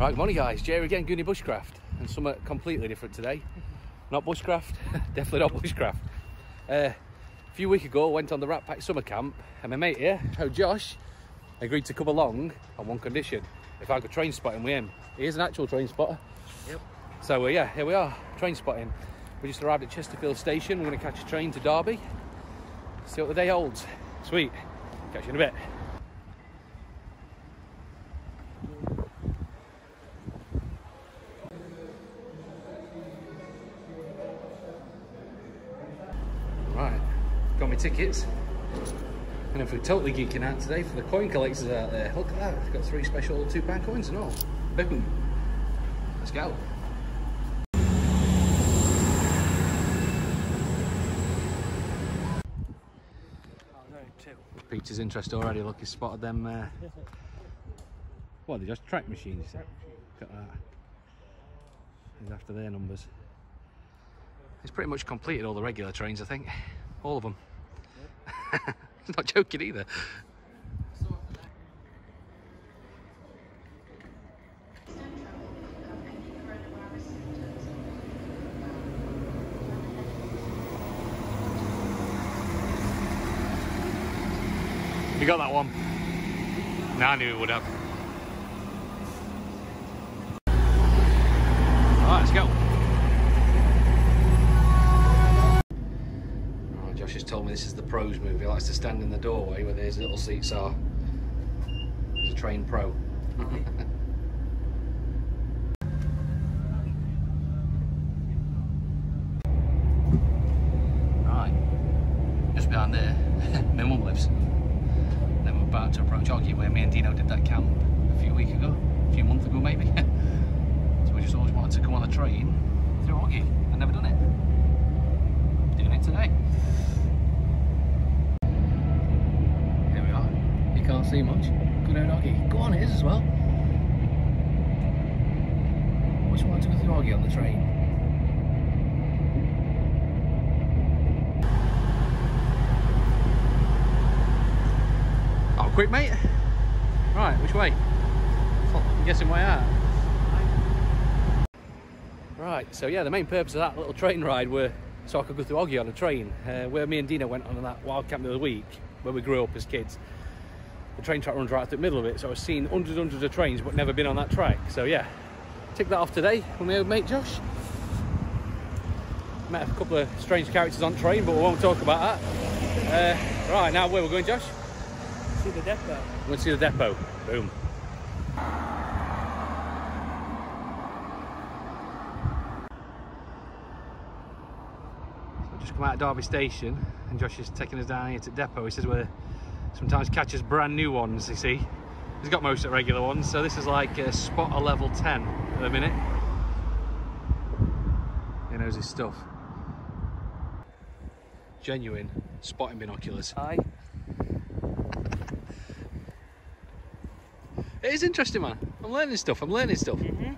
Right, good morning guys, Jerry again, Goonie Bushcraft, and something completely different today. Not bushcraft, definitely not bushcraft. A few weeks ago I went on the Rat Pack summer camp, and my mate here, Josh, agreed to come along on one condition: if I could train spot him with him. He is an actual train spotter. Yep. So yeah, here we are, train spotting. We just arrived at Chesterfield station. We're going to catch a train to Derby, see what the day holds. Sweet, catch you in a bit. Right, got my tickets, and if we're totally geeking out today for the coin collectors out there, look at that, we've got 3 special £2 coins and all. Boom, let's go. Peter's interest already, look, he's spotted them, what are they, just track machines? Look at that, he's after their numbers. He's pretty much completed all the regular trains, I think. All of them. Yep. He's not joking either. You got that one? No, I knew it would have. Alright, let's go. Josh has told me this is the pros move. He likes to stand in the doorway where these little seats are. He's a trained pro. Right, just behind there, my mum lives. Then we're about to approach Oggy, where me and Dino did that camp a few months ago maybe. So we just always wanted to come on a train through Oggy. I've never done it. Doing it today. Can't see much. Good old Oggy. Go on, it is as well. Which one to go through Oggy on the train? Oh, quick, mate. Right, which way? I'm guessing way out. Right, so yeah, the main purpose of that little train ride were so I could go through Oggy on a train. Where me and Dino went on that wild camp the other week, where we grew up as kids. The train track runs right through the middle of it, so I've seen hundreds of trains but never been on that track. So yeah, tick that off today with my old mate Josh. Met a couple of strange characters on train, but we won't talk about that. Right, now where we're going, Josh? See the depot. We're going to see the depot. Boom. So we've just come out of Derby station and Josh is taking us down here to the depot. He says we're sometimes catches brand new ones, you see. He's got most of the regular ones, so this is like a spotter level 10 at the minute. He knows his stuff. Genuine spotting binoculars. Aye. It is interesting, man. I'm learning stuff. Mm-hmm.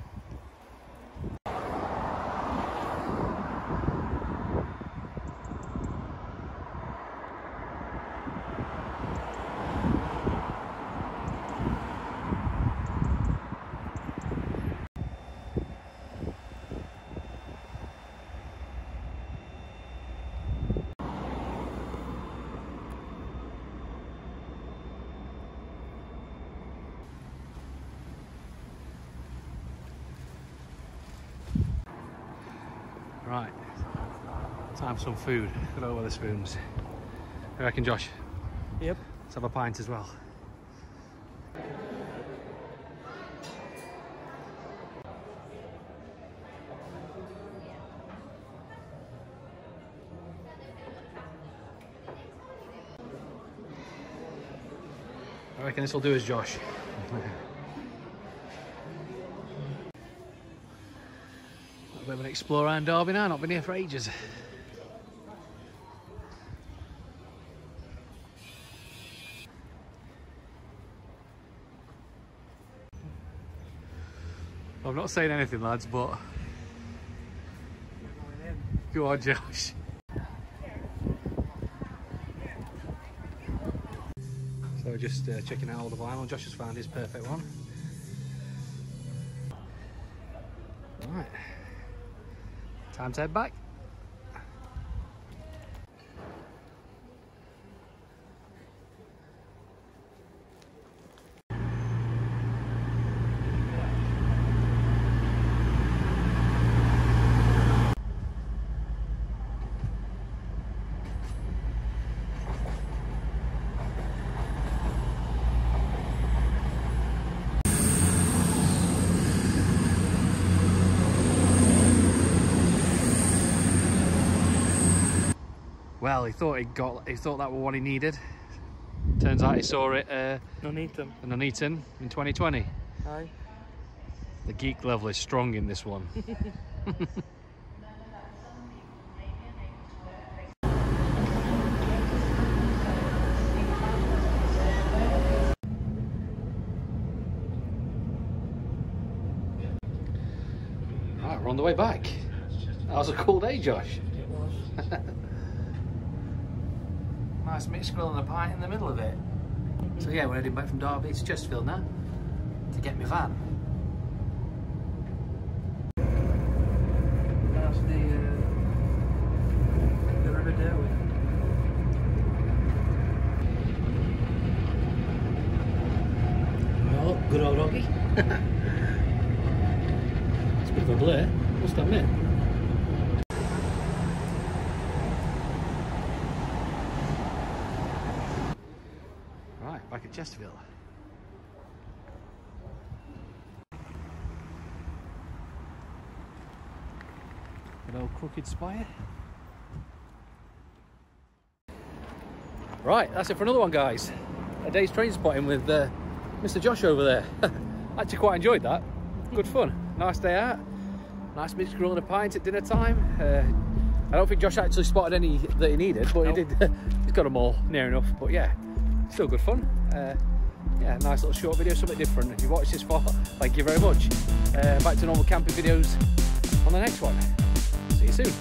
Right, time for some food. Got all the spoons. I reckon, Josh? Yep. Let's have a pint as well. I reckon this will do us, Josh. A bit of an explorer around Derby now, not been here for ages. I'm not saying anything, lads, but go on, Josh. So just checking out all the vinyl. Josh has found his perfect one. Time to head back. Well, he thought that was what he needed. Turns out he saw it Nuneaton. in Nuneaton in 2020. Aye. The geek level is strong in this one. Right, we're on the way back. That was a cool day, Josh. It was. Nice mixed grill and a pint in the middle of it. So yeah, we're heading back from Derby to Chesterfield now to get my van. That's the River Derby. Oh, good old Oggy. It's a bit of a blur, must admit. Right, back at Chesterfield. Good old crooked spire. Right, that's it for another one, guys. A day's train spotting with Mr. Josh over there. I actually quite enjoyed that. Good fun. Nice day out. Nice mixed grill and a pint at dinner time. I don't think Josh actually spotted any that he needed, but Nope. he did. He's got them all near enough. But yeah, still good fun. Yeah, nice little short video, something different. If you watched this far, thank you very much. Back to normal camping videos on the next one. See you soon.